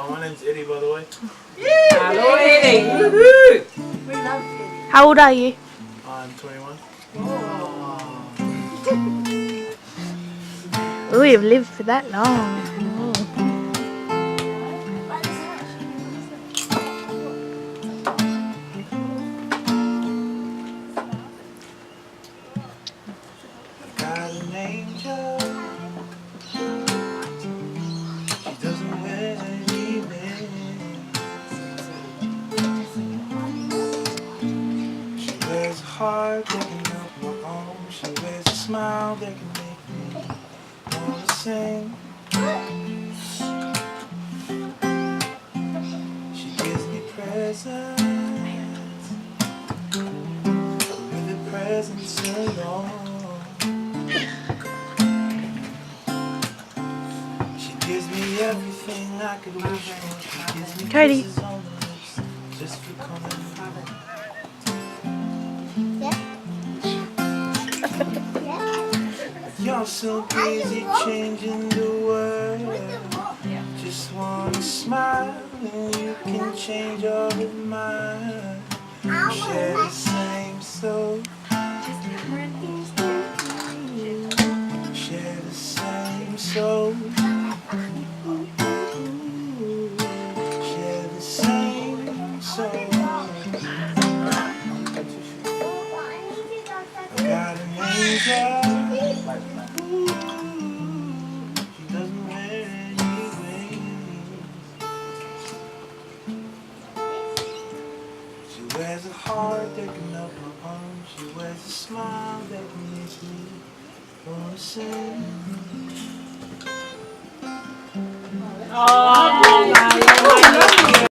my name's Eddie, by the way. Hello, Eddie. We love you. How old are you? I'm 21. Oh, you've lived for that long. Got an angel. She doesn't wear any wings. She wears a heart that can melt my own. She wears a smile that can make me wanna sing. She gives me presents with the presents alone. She gives me everything I could wish for. She gives me Cody. kisses on the lips just for coming home. You're so busy changing the world. Just wanna smile and you can change all of mine. Share the same soul. Share the same soul. Share the same soul. I got an angel. She doesn't wear any wings. She wears a heart that can melt my bones. She wears a smile that makes me wanna sing. Oh,